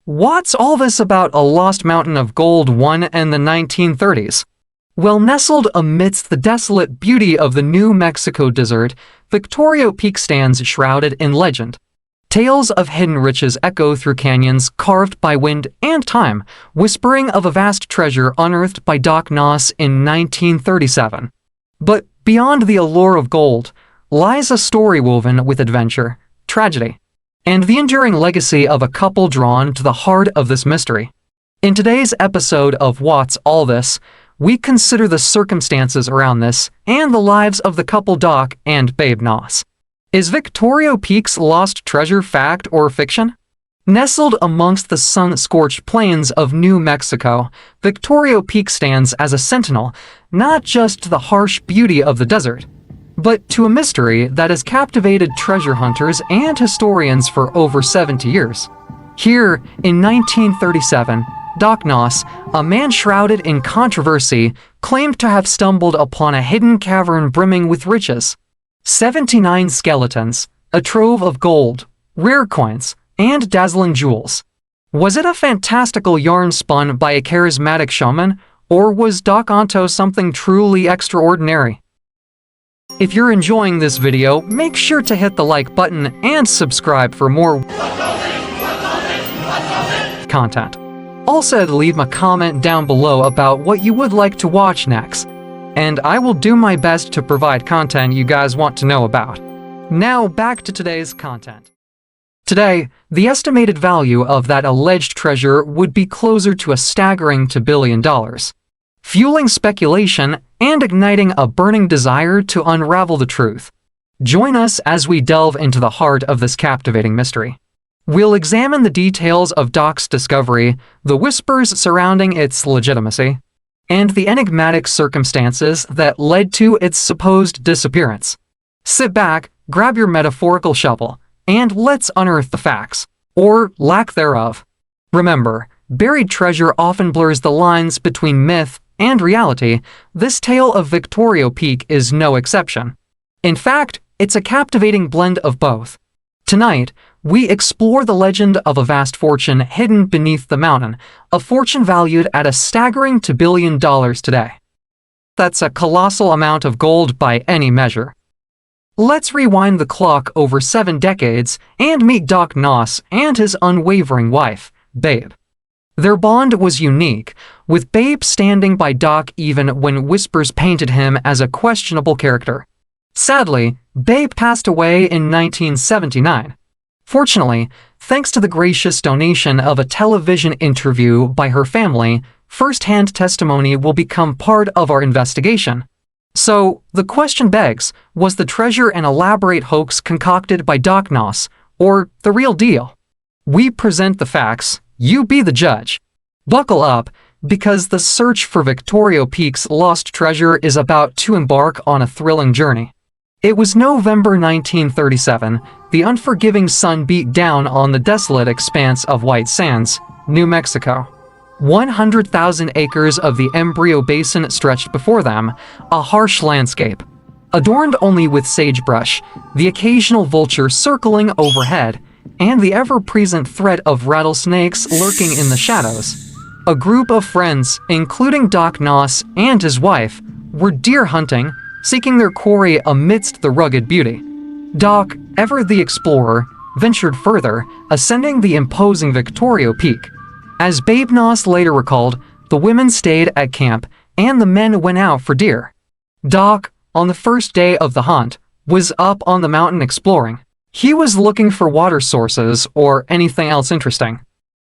What's all this about a lost mountain of gold won in the 1930s? Well, nestled amidst the desolate beauty of the New Mexico desert, Victorio Peak stands shrouded in legend. Tales of hidden riches echo through canyons carved by wind and time, whispering of a vast treasure unearthed by Doc Noss in 1937. But beyond the allure of gold lies a story woven with adventure, tragedy, and the enduring legacy of a couple drawn to the heart of this mystery. In today's episode of What's All This, we consider the circumstances around this and the lives of the couple Doc and Babe Noss. Is Victorio Peak's lost treasure fact or fiction? Nestled amongst the sun-scorched plains of New Mexico, Victorio Peak stands as a sentinel, not just to the harsh beauty of the desert, but to a mystery that has captivated treasure hunters and historians for over 70 years. Here, in 1937, Doc Noss, a man shrouded in controversy, claimed to have stumbled upon a hidden cavern brimming with riches. 79 skeletons, a trove of gold, rare coins, and dazzling jewels. Was it a fantastical yarn spun by a charismatic showman, or was Doc onto something truly extraordinary? If you're enjoying this video, make sure to hit the like button and subscribe for more content. Also, leave a comment down below about what you would like to watch next, and I will do my best to provide content you guys want to know about. Now back to today's content. Today, the estimated value of that alleged treasure would be closer to a staggering $2 billion, fueling speculation and igniting a burning desire to unravel the truth. Join us as we delve into the heart of this captivating mystery. We'll examine the details of Doc's discovery, the whispers surrounding its legitimacy, and the enigmatic circumstances that led to its supposed disappearance. Sit back, grab your metaphorical shovel, and let's unearth the facts, or lack thereof. Remember, buried treasure often blurs the lines between myth and reality. This tale of Victorio Peak is no exception. In fact, it's a captivating blend of both. Tonight, we explore the legend of a vast fortune hidden beneath the mountain, a fortune valued at a staggering $2 billion today. That's a colossal amount of gold by any measure. Let's rewind the clock over 7 decades and meet Doc Noss and his unwavering wife, Babe. Their bond was unique, with Babe standing by Doc even when whispers painted him as a questionable character. Sadly, Babe passed away in 1979. Fortunately, thanks to the gracious donation of a television interview by her family, first-hand testimony will become part of our investigation. So, the question begs, was the treasure an elaborate hoax concocted by Doc Noss, or the real deal? We present the facts, you be the judge. Buckle up, because the search for Victorio Peak's lost treasure is about to embark on a thrilling journey. It was November 1937. The unforgiving sun beat down on the desolate expanse of White Sands, New Mexico. 100,000 acres of the Embryo Basin stretched before them, a harsh landscape, adorned only with sagebrush, the occasional vulture circling overhead, and the ever-present threat of rattlesnakes lurking in the shadows. A group of friends, including Doc Noss and his wife, were deer hunting, seeking their quarry amidst the rugged beauty. Doc, ever the explorer, ventured further, ascending the imposing Victorio Peak. As Babe Noss later recalled, the women stayed at camp and the men went out for deer. Doc, on the first day of the hunt, was up on the mountain exploring. He was looking for water sources or anything else interesting.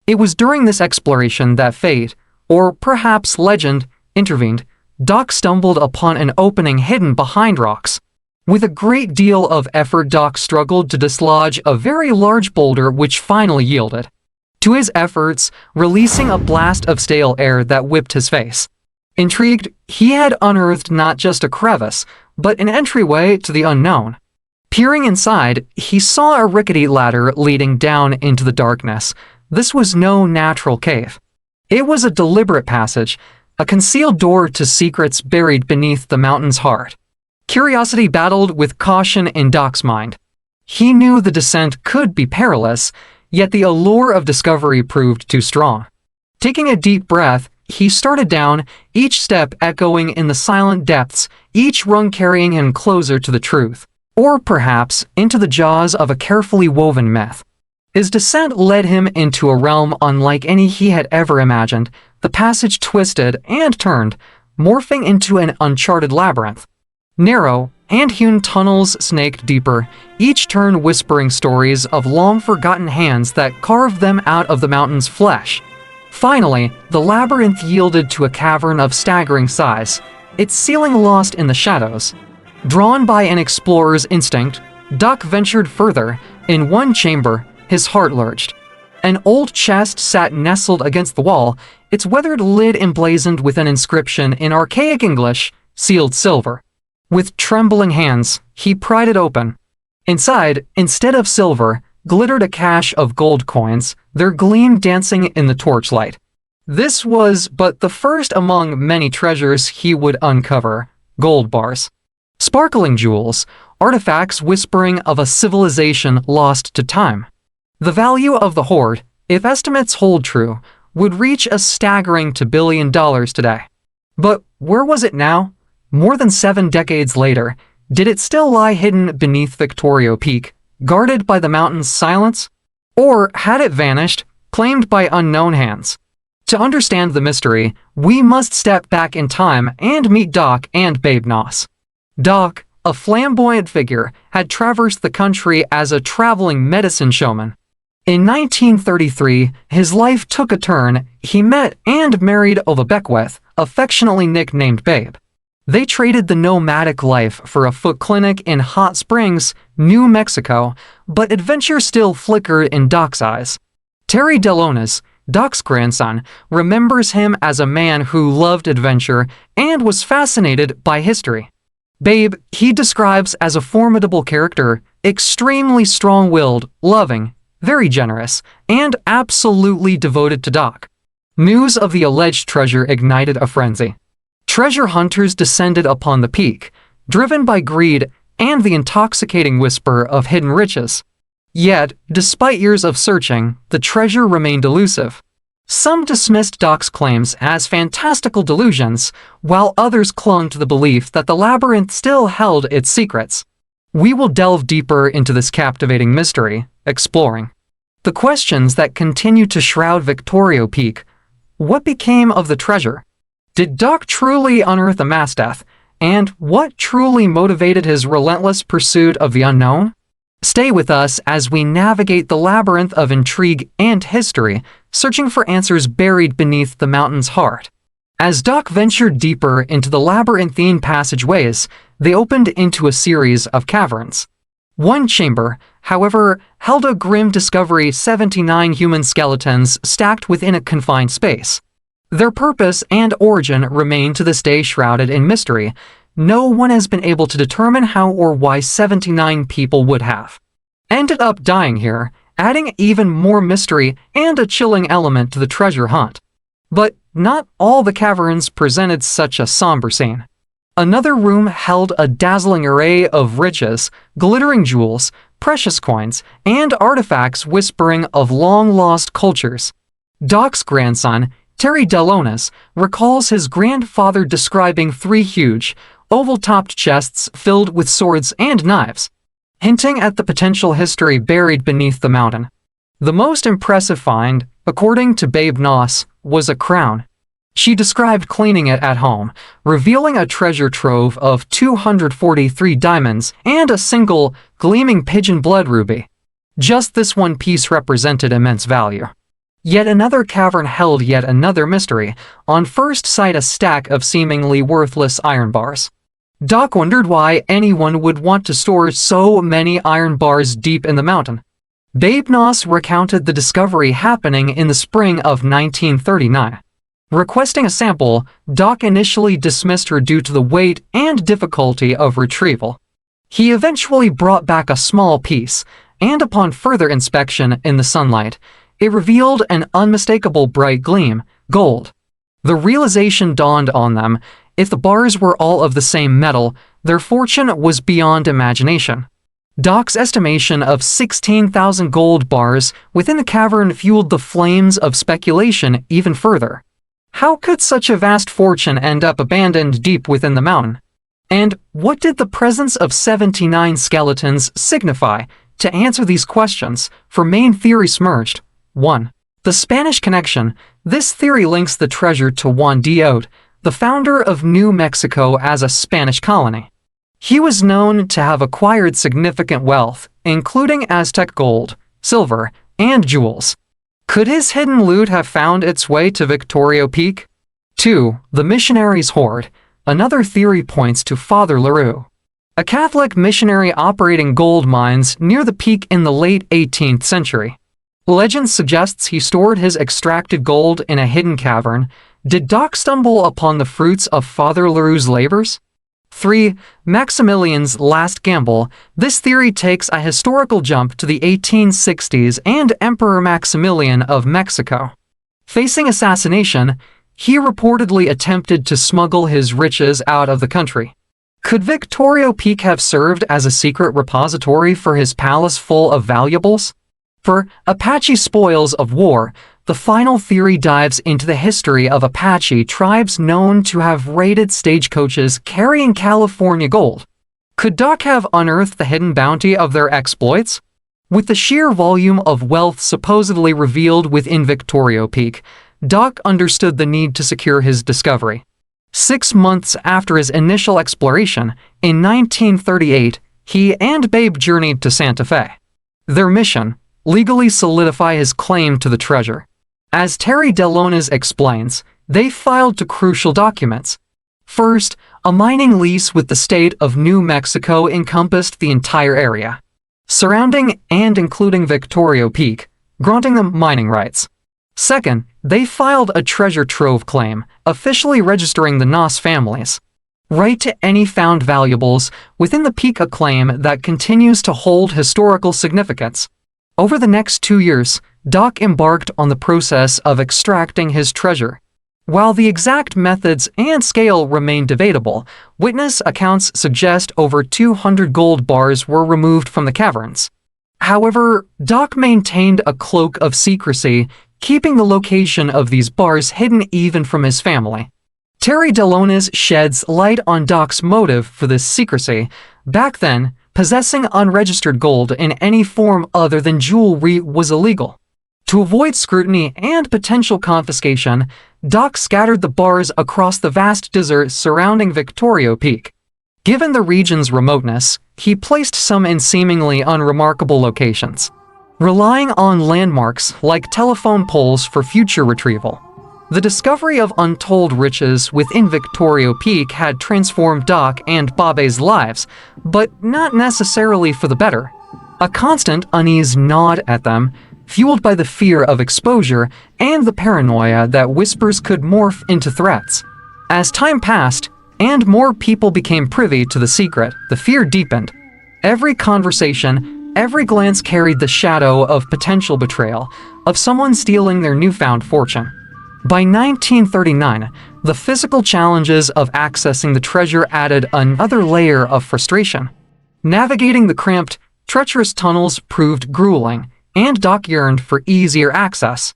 It was during this exploration that fate, or perhaps legend, intervened. Doc stumbled upon an opening hidden behind rocks. With a great deal of effort, Doc struggled to dislodge a very large boulder which finally yielded to his efforts, releasing a blast of stale air that whipped his face. Intrigued, he had unearthed not just a crevice, but an entryway to the unknown. Peering inside, he saw a rickety ladder leading down into the darkness. This was no natural cave. It was a deliberate passage, a concealed door to secrets buried beneath the mountain's heart. Curiosity battled with caution in Doc's mind. He knew the descent could be perilous, yet the allure of discovery proved too strong. Taking a deep breath, he started down, each step echoing in the silent depths, each rung carrying him closer to the truth, or perhaps into the jaws of a carefully woven myth. His descent led him into a realm unlike any he had ever imagined. The passage twisted and turned, morphing into an uncharted labyrinth. Narrow, hand-hewn tunnels snaked deeper, each turn whispering stories of long-forgotten hands that carved them out of the mountain's flesh. Finally, the labyrinth yielded to a cavern of staggering size, its ceiling lost in the shadows. Drawn by an explorer's instinct, Doc ventured further. In one chamber, his heart lurched. An old chest sat nestled against the wall, its weathered lid emblazoned with an inscription in archaic English, sealed silver. With trembling hands, he pried it open. Inside, instead of silver, glittered a cache of gold coins, their gleam dancing in the torchlight. This was but the first among many treasures he would uncover: gold bars. Sparkling jewels, artifacts whispering of a civilization lost to time. The value of the hoard, if estimates hold true, would reach a staggering $2 billion today. But where was it now? More than 7 decades later, did it still lie hidden beneath Victoria Peak, guarded by the mountain's silence? Or had it vanished, claimed by unknown hands? To understand the mystery, we must step back in time and meet Doc and Babe Noss. Doc, a flamboyant figure, had traversed the country as a traveling medicine showman. In 1933, his life took a turn. He met and married Ova Beckwith, affectionately nicknamed Babe. They traded the nomadic life for a foot clinic in Hot Springs, New Mexico, but adventure still flickered in Doc's eyes. Terry Delonis, Doc's grandson, remembers him as a man who loved adventure and was fascinated by history. Babe, he describes as a formidable character, extremely strong-willed, loving, very generous, and absolutely devoted to Doc. News of the alleged treasure ignited a frenzy. Treasure hunters descended upon the peak, driven by greed and the intoxicating whisper of hidden riches. Yet, despite years of searching, the treasure remained elusive. Some dismissed Doc's claims as fantastical delusions, while others clung to the belief that the labyrinth still held its secrets. We will delve deeper into this captivating mystery, exploring the questions that continue to shroud Victoria Peak. What became of the treasure? Did Doc truly unearth a mass death? And what truly motivated his relentless pursuit of the unknown? Stay with us as we navigate the labyrinth of intrigue and history, searching for answers buried beneath the mountain's heart. As Doc ventured deeper into the labyrinthine passageways, they opened into a series of caverns. One chamber, however, held a grim discovery: 79 human skeletons stacked within a confined space. Their purpose and origin remain to this day shrouded in mystery. No one has been able to determine how or why 79 people would have ended up dying here, adding even more mystery and a chilling element to the treasure hunt. But not all the caverns presented such a somber scene. Another room held a dazzling array of riches, glittering jewels, precious coins, and artifacts whispering of long-lost cultures. Doc's grandson, Terry Delonis, recalls his grandfather describing 3 huge, oval-topped chests filled with swords and knives, hinting at the potential history buried beneath the mountain. The most impressive find, according to Babe Noss, was a crown. She described cleaning it at home, revealing a treasure trove of 243 diamonds and a single, gleaming pigeon blood ruby. Just this one piece represented immense value. Yet another cavern held yet another mystery, on first sight a stack of seemingly worthless iron bars. Doc wondered why anyone would want to store so many iron bars deep in the mountain. Babe Noss recounted the discovery happening in the spring of 1939. Requesting a sample, Doc initially dismissed her due to the weight and difficulty of retrieval. He eventually brought back a small piece, and upon further inspection in the sunlight, it revealed an unmistakable bright gleam: gold. The realization dawned on them: If the bars were all of the same metal, their fortune was beyond imagination. Doc's estimation of 16,000 gold bars within the cavern fueled the flames of speculation even further. How could such a vast fortune end up abandoned deep within the mountain? And what did the presence of 79 skeletons signify? To answer these questions, for main theory submerged. 1. The Spanish connection. This theory links the treasure to Juan Diot, the founder of New Mexico as a Spanish colony. He was known to have acquired significant wealth, including Aztec gold, silver, and jewels. Could his hidden loot have found its way to Victorio Peak? 2. The Missionaries' Hoard. Another theory points to Father LaRue, a Catholic missionary operating gold mines near the peak in the late 18th century. Legend suggests he stored his extracted gold in a hidden cavern. Did Doc stumble upon the fruits of Father LaRue's labors? 3. Maximilian's last gamble. This theory takes a historical jump to the 1860s and Emperor Maximilian of Mexico. Facing assassination, he reportedly attempted to smuggle his riches out of the country. Could Victorio Peak have served as a secret repository for his palace full of valuables? For Apache spoils of war, the final theory dives into the history of Apache tribes known to have raided stagecoaches carrying California gold. Could Doc have unearthed the hidden bounty of their exploits? With the sheer volume of wealth supposedly revealed within Victorio Peak, Doc understood the need to secure his discovery. 6 months after his initial exploration, in 1938, he and Babe journeyed to Santa Fe. Their mission: legally solidify his claim to the treasure. As Terry Delones explains, they filed two crucial documents. First, a mining lease with the state of New Mexico encompassed the entire area, surrounding and including Victorio Peak, granting them mining rights. Second, they filed a treasure trove claim, officially registering the Noss families' right to any found valuables within the peak, a claim that continues to hold historical significance. Over the next 2 years, Doc embarked on the process of extracting his treasure. While the exact methods and scale remain debatable, witness accounts suggest over 200 gold bars were removed from the caverns. However, Doc maintained a cloak of secrecy, keeping the location of these bars hidden even from his family. Terry Delones sheds light on Doc's motive for this secrecy. Back then, possessing unregistered gold in any form other than jewelry was illegal. To avoid scrutiny and potential confiscation, Doc scattered the bars across the vast desert surrounding Victorio Peak. Given the region's remoteness, he placed some in seemingly unremarkable locations, relying on landmarks like telephone poles for future retrieval. The discovery of untold riches within Victorio Peak had transformed Doc and Babe's lives, but not necessarily for the better. A constant unease gnawed at them, fueled by the fear of exposure and the paranoia that whispers could morph into threats. As time passed, and more people became privy to the secret, the fear deepened. Every conversation, every glance carried the shadow of potential betrayal, of someone stealing their newfound fortune. By 1939, the physical challenges of accessing the treasure added another layer of frustration. Navigating the cramped, treacherous tunnels proved grueling, and Doc yearned for easier access.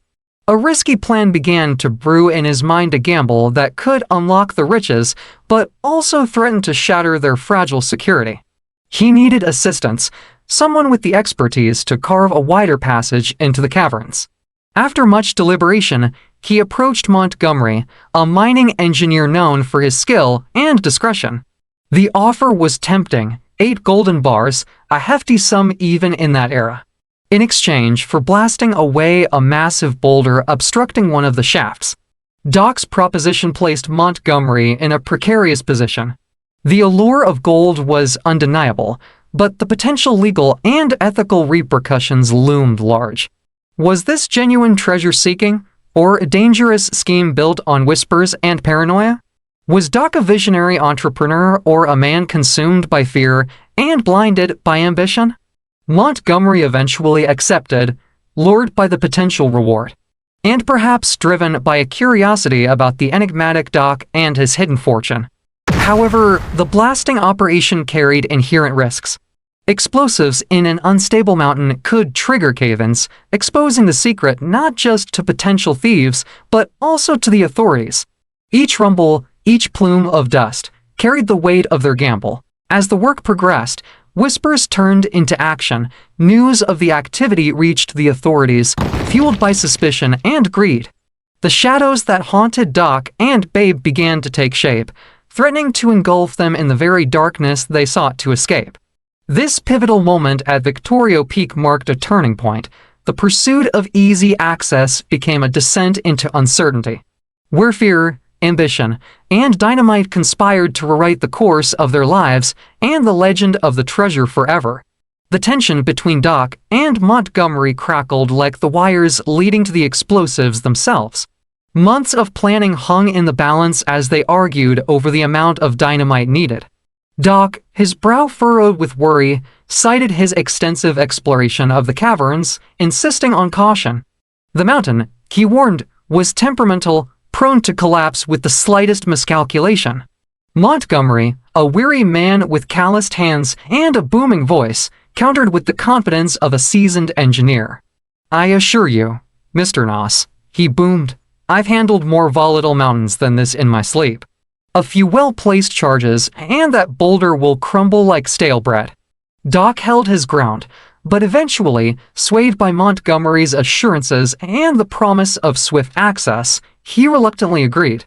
A risky plan began to brew in his mind, a gamble that could unlock the riches, but also threatened to shatter their fragile security. He needed assistance, someone with the expertise to carve a wider passage into the caverns. After much deliberation, he approached Montgomery, a mining engineer known for his skill and discretion. The offer was tempting: 8 golden bars, a hefty sum even in that era, in exchange for blasting away a massive boulder obstructing one of the shafts. Doc's proposition placed Montgomery in a precarious position. The allure of gold was undeniable, but the potential legal and ethical repercussions loomed large. Was this genuine treasure-seeking, or a dangerous scheme built on whispers and paranoia? Was Doc a visionary entrepreneur or a man consumed by fear and blinded by ambition? Montgomery eventually accepted, lured by the potential reward, and perhaps driven by a curiosity about the enigmatic Doc and his hidden fortune. However, the blasting operation carried inherent risks. Explosives in an unstable mountain could trigger cave-ins, exposing the secret not just to potential thieves, but also to the authorities. Each rumble, each plume of dust, carried the weight of their gamble. As the work progressed, whispers turned into action. News of the activity reached the authorities, fueled by suspicion and greed. The shadows that haunted Doc and Babe began to take shape, threatening to engulf them in the very darkness they sought to escape. This pivotal moment at Victoria Peak marked a turning point. The pursuit of easy access became a descent into uncertainty, where fear, ambition, and dynamite conspired to rewrite the course of their lives and the legend of the treasure forever. The tension between Doc and Montgomery crackled like the wires leading to the explosives themselves. Months of planning hung in the balance as they argued over the amount of dynamite needed. Doc, his brow furrowed with worry, cited his extensive exploration of the caverns, insisting on caution. The mountain, he warned, was temperamental, prone to collapse with the slightest miscalculation. Montgomery, a weary man with calloused hands and a booming voice, countered with the confidence of a seasoned engineer. "I assure you, Mr. Noss," he boomed, "I've handled more volatile mountains than this in my sleep. A few well-placed charges, and that boulder will crumble like stale bread." Doc held his ground, but eventually, swayed by Montgomery's assurances and the promise of swift access, he reluctantly agreed.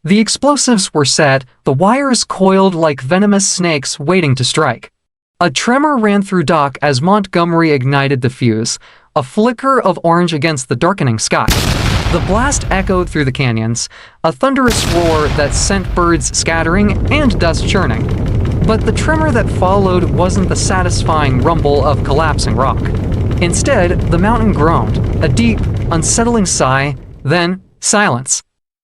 The explosives were set, the wires coiled like venomous snakes waiting to strike. A tremor ran through Doc as Montgomery ignited the fuse, a flicker of orange against the darkening sky. The blast echoed through the canyons, a thunderous roar that sent birds scattering and dust churning. But the tremor that followed wasn't the satisfying rumble of collapsing rock. Instead, the mountain groaned, a deep, unsettling sigh, then silence.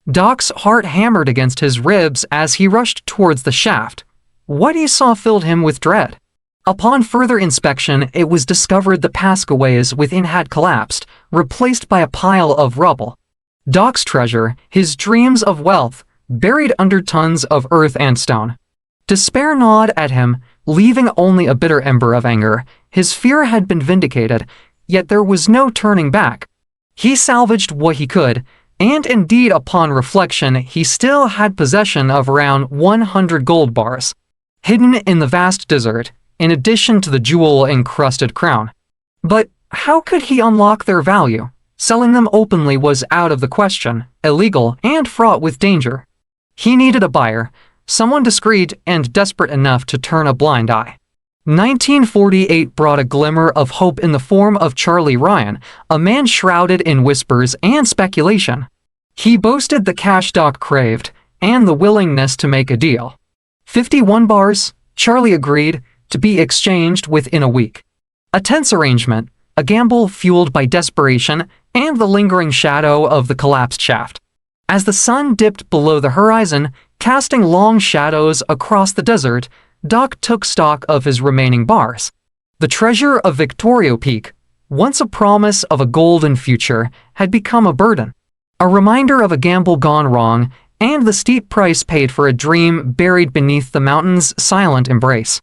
Doc's heart hammered against his ribs as he rushed towards the shaft. What he saw filled him with dread. Upon further inspection, it was discovered the passageways within had collapsed, replaced by a pile of rubble. Doc's treasure, his dreams of wealth, buried under tons of earth and stone. Despair gnawed at him, leaving only a bitter ember of anger. His fear had been vindicated, yet there was no turning back. He salvaged what he could, and indeed upon reflection he still had possession of around 100 gold bars, hidden in the vast desert, in addition to the jewel-encrusted crown. But how could he unlock their value? Selling them openly was out of the question, illegal and fraught with danger. He needed a buyer, someone discreet and desperate enough to turn a blind eye. 1948 brought a glimmer of hope in the form of Charlie Ryan, a man shrouded in whispers and speculation. He boasted the cash Doc craved, and the willingness to make a deal. 51 bars, Charlie agreed, to be exchanged within a week. A tense arrangement, a gamble fueled by desperation and the lingering shadow of the collapsed shaft. As the sun dipped below the horizon, casting long shadows across the desert, Doc took stock of his remaining bars. The treasure of Victoria Peak, once a promise of a golden future, had become a burden. A reminder of a gamble gone wrong and the steep price paid for a dream buried beneath the mountain's silent embrace.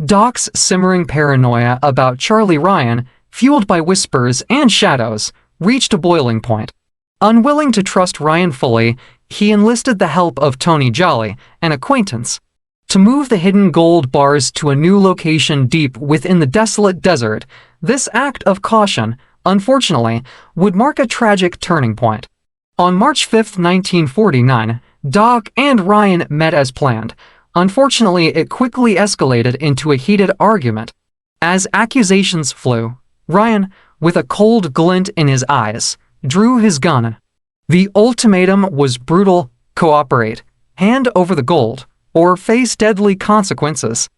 Doc's simmering paranoia about Charlie Ryan, fueled by whispers and shadows, reached a boiling point. Unwilling to trust Ryan fully, he enlisted the help of Tony Jolly, an acquaintance, to move the hidden gold bars to a new location deep within the desolate desert. This act of caution, unfortunately, would mark a tragic turning point. On March 5, 1949, Doc and Ryan met as planned. Unfortunately, it quickly escalated into a heated argument. As accusations flew, Ryan, with a cold glint in his eyes, drew his gun. The ultimatum was brutal: cooperate, hand over the gold, or face deadly consequences.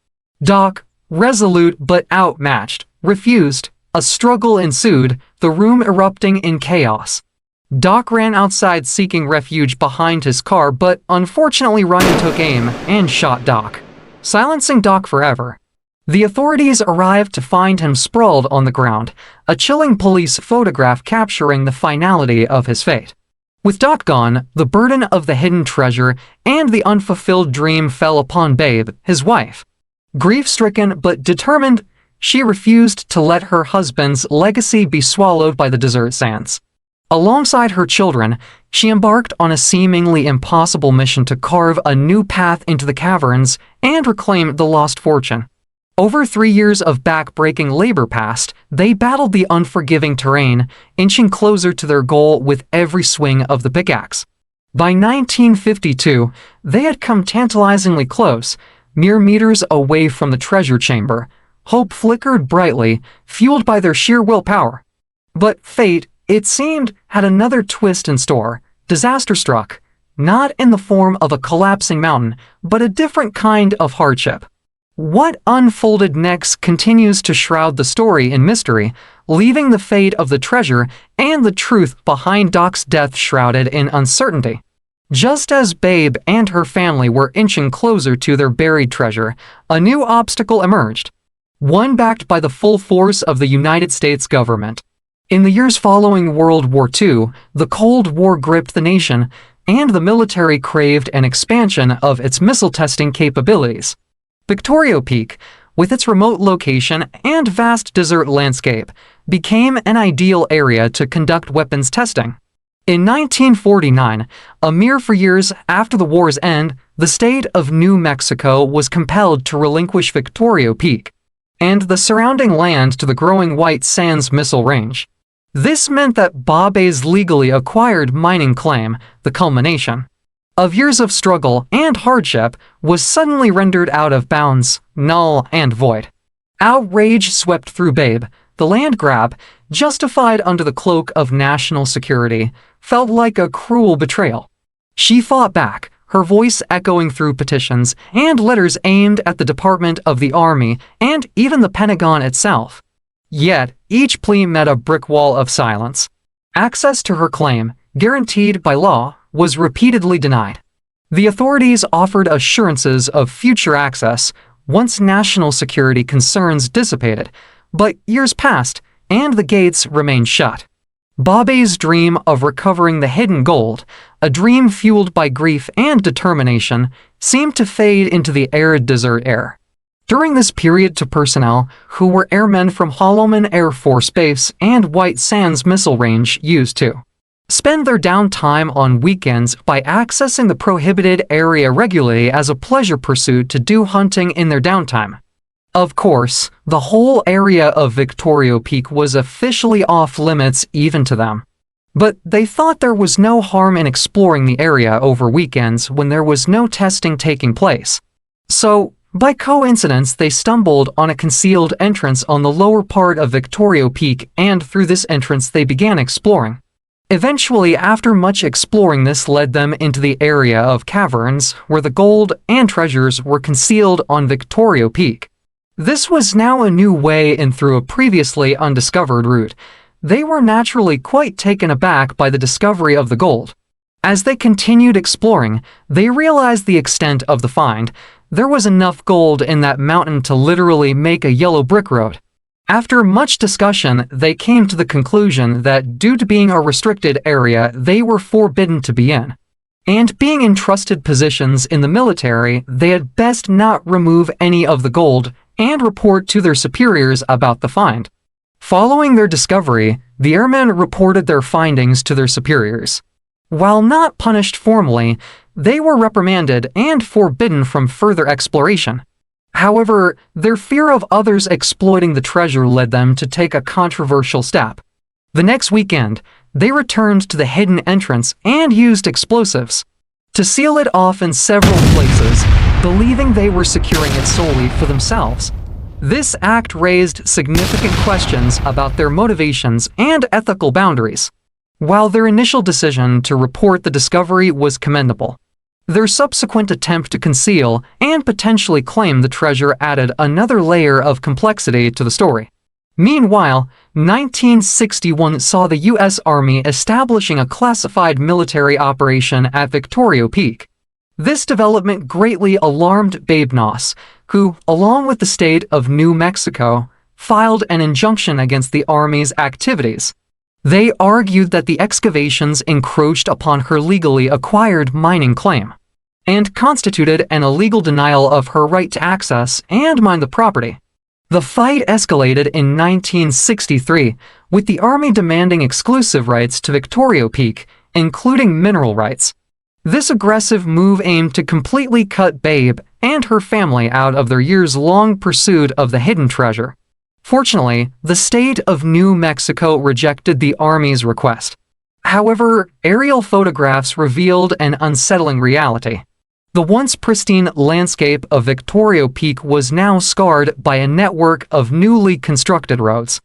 Doc, resolute but outmatched, refused. A struggle ensued, the room erupting in chaos. Doc ran outside seeking refuge behind his car, but unfortunately Ryan took aim and shot Doc, silencing Doc forever. The authorities arrived to find him sprawled on the ground, a chilling police photograph capturing the finality of his fate. With Doc gone, the burden of the hidden treasure and the unfulfilled dream fell upon Babe, his wife. Grief-stricken but determined, she refused to let her husband's legacy be swallowed by the desert sands. Alongside her children, she embarked on a seemingly impossible mission to carve a new path into the caverns and reclaim the lost fortune. Over 3 years of back-breaking labor passed, they battled the unforgiving terrain, inching closer to their goal with every swing of the pickaxe. By 1952, they had come tantalizingly close, mere meters away from the treasure chamber. Hope flickered brightly, fueled by their sheer willpower. But fate, it seemed, had another twist in store. Disaster struck, not in the form of a collapsing mountain, but a different kind of hardship. What unfolded next continues to shroud the story in mystery, leaving the fate of the treasure and the truth behind Doc's death shrouded in uncertainty. Just as Babe and her family were inching closer to their buried treasure, a new obstacle emerged, one backed by the full force of the United States government. In the years following World War II, the Cold War gripped the nation, and the military craved an expansion of its missile testing capabilities. Victoria Peak, with its remote location and vast desert landscape, became an ideal area to conduct weapons testing. In 1949, a mere 4 years after the war's end, the state of New Mexico was compelled to relinquish Victoria Peak and the surrounding land to the growing White Sands Missile Range. This meant that Babe's legally acquired mining claim, the culmination of years of struggle and hardship, was suddenly rendered out of bounds, null and void. Outrage swept through Babe. The land grab, justified under the cloak of national security, felt like a cruel betrayal. She fought back, her voice echoing through petitions and letters aimed at the Department of the Army and even the Pentagon itself. Yet, each plea met a brick wall of silence. Access to her claim, guaranteed by law, was repeatedly denied. The authorities offered assurances of future access once national security concerns dissipated, but years passed and the gates remained shut. Babe's dream of recovering the hidden gold, a dream fueled by grief and determination, seemed to fade into the arid desert air. During this period, to personnel who were airmen from Holloman Air Force Base and White Sands Missile Range used to spend their downtime on weekends by accessing the prohibited area regularly as a pleasure pursuit to do hunting in their downtime. Of course, the whole area of Victoria Peak was officially off-limits even to them. But they thought there was no harm in exploring the area over weekends when there was no testing taking place. So, by coincidence, they stumbled on a concealed entrance on the lower part of Victoria Peak, and through this entrance they began exploring. Eventually, after much exploring, this led them into the area of caverns where the gold and treasures were concealed on Victoria Peak. This was now a new way in through a previously undiscovered route. They were naturally quite taken aback by the discovery of the gold. As they continued exploring, they realized the extent of the find. There was enough gold in that mountain to literally make a yellow brick road. After much discussion, they came to the conclusion that due to being a restricted area, they were forbidden to be in. And being in trusted positions in the military, they had best not remove any of the gold and report to their superiors about the find. Following their discovery, the airmen reported their findings to their superiors. While not punished formally, they were reprimanded and forbidden from further exploration. However, their fear of others exploiting the treasure led them to take a controversial step. The next weekend, they returned to the hidden entrance and used explosives to seal it off in several places, believing they were securing it solely for themselves. This act raised significant questions about their motivations and ethical boundaries. While their initial decision to report the discovery was commendable, their subsequent attempt to conceal and potentially claim the treasure added another layer of complexity to the story. Meanwhile, 1961 saw the U.S. Army establishing a classified military operation at Victoria Peak. This development greatly alarmed Babe Noss, who, along with the state of New Mexico, filed an injunction against the Army's activities. They argued that the excavations encroached upon her legally acquired mining claim and constituted an illegal denial of her right to access and mine the property. The fight escalated in 1963, with the Army demanding exclusive rights to Victoria Peak, including mineral rights. This aggressive move aimed to completely cut Babe and her family out of their years-long pursuit of the hidden treasure. Fortunately, the state of New Mexico rejected the Army's request. However, aerial photographs revealed an unsettling reality. The once pristine landscape of Victoria Peak was now scarred by a network of newly constructed roads.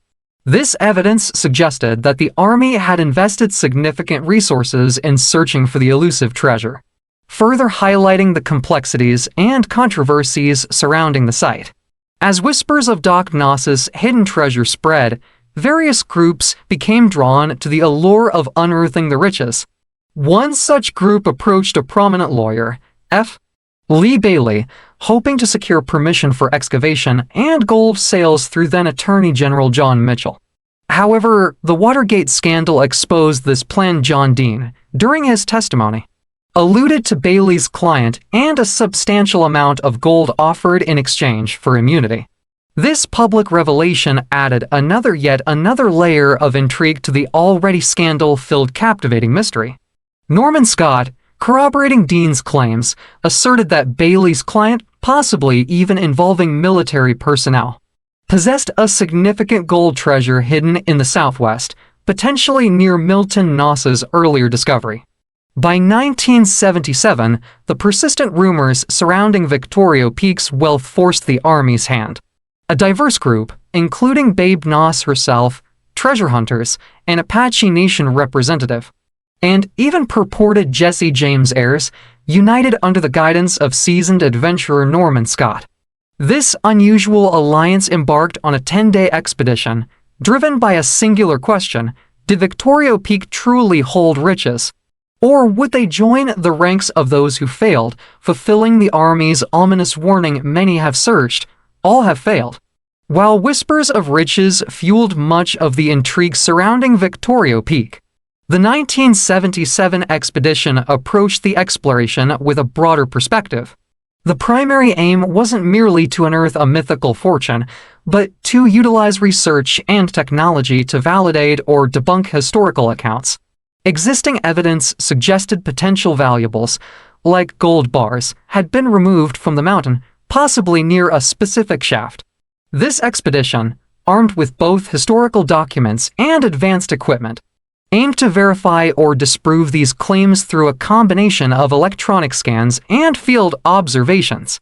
This evidence suggested that the Army had invested significant resources in searching for the elusive treasure, further highlighting the complexities and controversies surrounding the site. As whispers of Doc Noss's hidden treasure spread, various groups became drawn to the allure of unearthing the riches. One such group approached a prominent lawyer, F. Lee Bailey, hoping to secure permission for excavation and gold sales through then Attorney General John Mitchell. However, the Watergate scandal exposed this plan. John Dean, during his testimony, alluded to Bailey's client and a substantial amount of gold offered in exchange for immunity. This public revelation added yet another layer of intrigue to the already scandal-filled captivating mystery. Norman Scott, corroborating Dean's claims, asserted that Bailey's client, possibly even involving military personnel, possessed a significant gold treasure hidden in the Southwest, potentially near Milton Noss's earlier discovery. By 1977, the persistent rumors surrounding Victoria Peak's wealth forced the Army's hand. A diverse group, including Babe Noss herself, treasure hunters, an Apache Nation representative, and even purported Jesse James heirs, united under the guidance of seasoned adventurer Norman Scott. This unusual alliance embarked on a 10-day expedition, driven by a singular question: did Victoria Peak truly hold riches? Or would they join the ranks of those who failed, fulfilling the Army's ominous warning, "Many have searched, all have failed"? While whispers of riches fueled much of the intrigue surrounding Victoria Peak, the 1977 expedition approached the exploration with a broader perspective. The primary aim wasn't merely to unearth a mythical fortune, but to utilize research and technology to validate or debunk historical accounts. Existing evidence suggested potential valuables, like gold bars, had been removed from the mountain, possibly near a specific shaft. This expedition, armed with both historical documents and advanced equipment, aimed to verify or disprove these claims through a combination of electronic scans and field observations.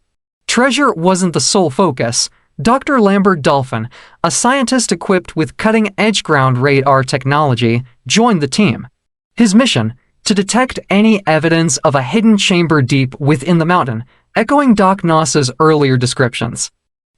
Treasure wasn't the sole focus. Dr. Lambert Dolphin, a scientist equipped with cutting-edge ground radar technology, joined the team. His mission: to detect any evidence of a hidden chamber deep within the mountain, echoing Doc Noss's earlier descriptions.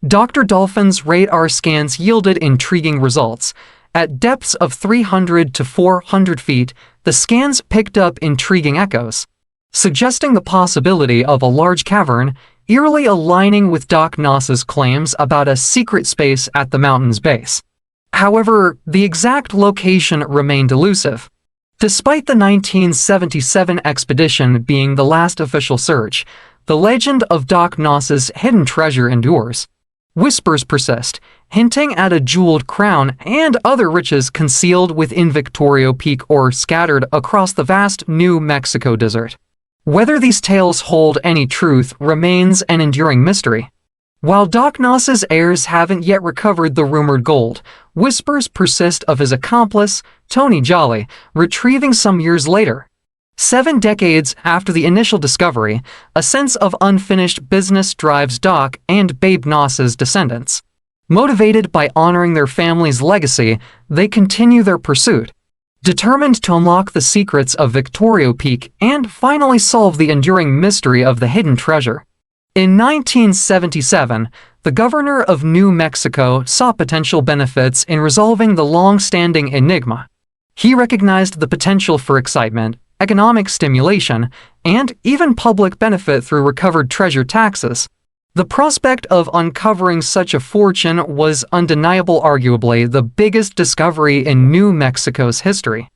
Dr. Dolphin's radar scans yielded intriguing results. At depths of 300 to 400 feet, the scans picked up intriguing echoes, suggesting the possibility of a large cavern, eerily aligning with Doc Noss's claims about a secret space at the mountain's base. However, the exact location remained elusive. Despite the 1977 expedition being the last official search, the legend of Doc Noss's hidden treasure endures. Whispers persist, hinting at a jeweled crown and other riches concealed within Victoria Peak or scattered across the vast New Mexico desert. Whether these tales hold any truth remains an enduring mystery. While Doc Noss's heirs haven't yet recovered the rumored gold, whispers persist of his accomplice, Tony Jolly, retrieving some years later. 7 decades after the initial discovery, a sense of unfinished business drives Doc and Babe Noss's descendants. Motivated by honoring their family's legacy, they continue their pursuit, determined to unlock the secrets of Victoria Peak and finally solve the enduring mystery of the hidden treasure. In 1977, the governor of New Mexico saw potential benefits in resolving the long-standing enigma. He recognized the potential for excitement, economic stimulation, and even public benefit through recovered treasure taxes. The prospect of uncovering such a fortune was undeniable, arguably the biggest discovery in New Mexico's history.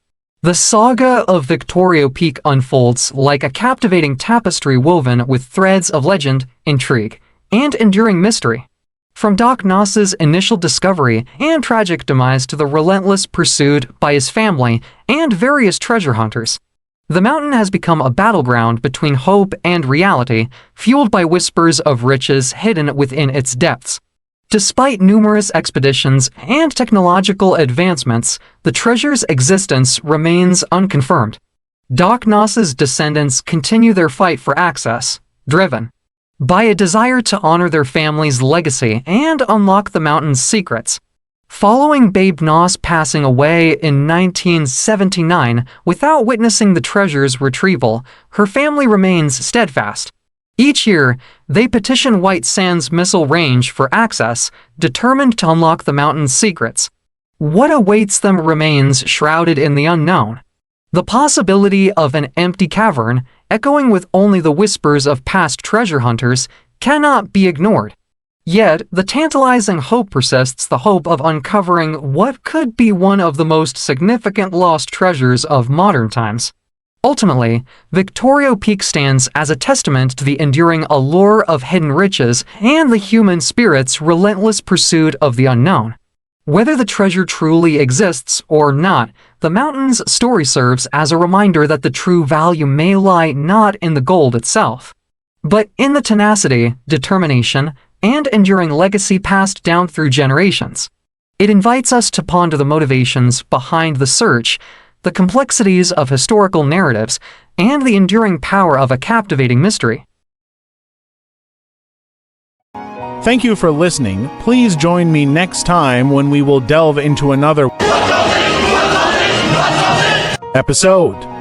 The saga of Victoria Peak unfolds like a captivating tapestry woven with threads of legend, intrigue, and enduring mystery. From Doc Noss's initial discovery and tragic demise to the relentless pursuit by his family and various treasure hunters, the mountain has become a battleground between hope and reality, fueled by whispers of riches hidden within its depths. Despite numerous expeditions and technological advancements, the treasure's existence remains unconfirmed. Doc Noss's descendants continue their fight for access, driven by a desire to honor their family's legacy and unlock the mountain's secrets. Following Babe Noss passing away in 1979 without witnessing the treasure's retrieval, her family remains steadfast. Each year, they petition White Sands Missile Range for access, determined to unlock the mountain's secrets. What awaits them remains shrouded in the unknown. The possibility of an empty cavern, echoing with only the whispers of past treasure hunters, cannot be ignored. Yet, the tantalizing hope persists, the hope of uncovering what could be one of the most significant lost treasures of modern times. Ultimately, Victoria Peak stands as a testament to the enduring allure of hidden riches and the human spirit's relentless pursuit of the unknown. Whether the treasure truly exists or not, the mountain's story serves as a reminder that the true value may lie not in the gold itself, but in the tenacity, determination, and enduring legacy passed down through generations. It invites us to ponder the motivations behind the search, the complexities of historical narratives, and the enduring power of a captivating mystery. Thank you for listening. Please join me next time when we will delve into another episode.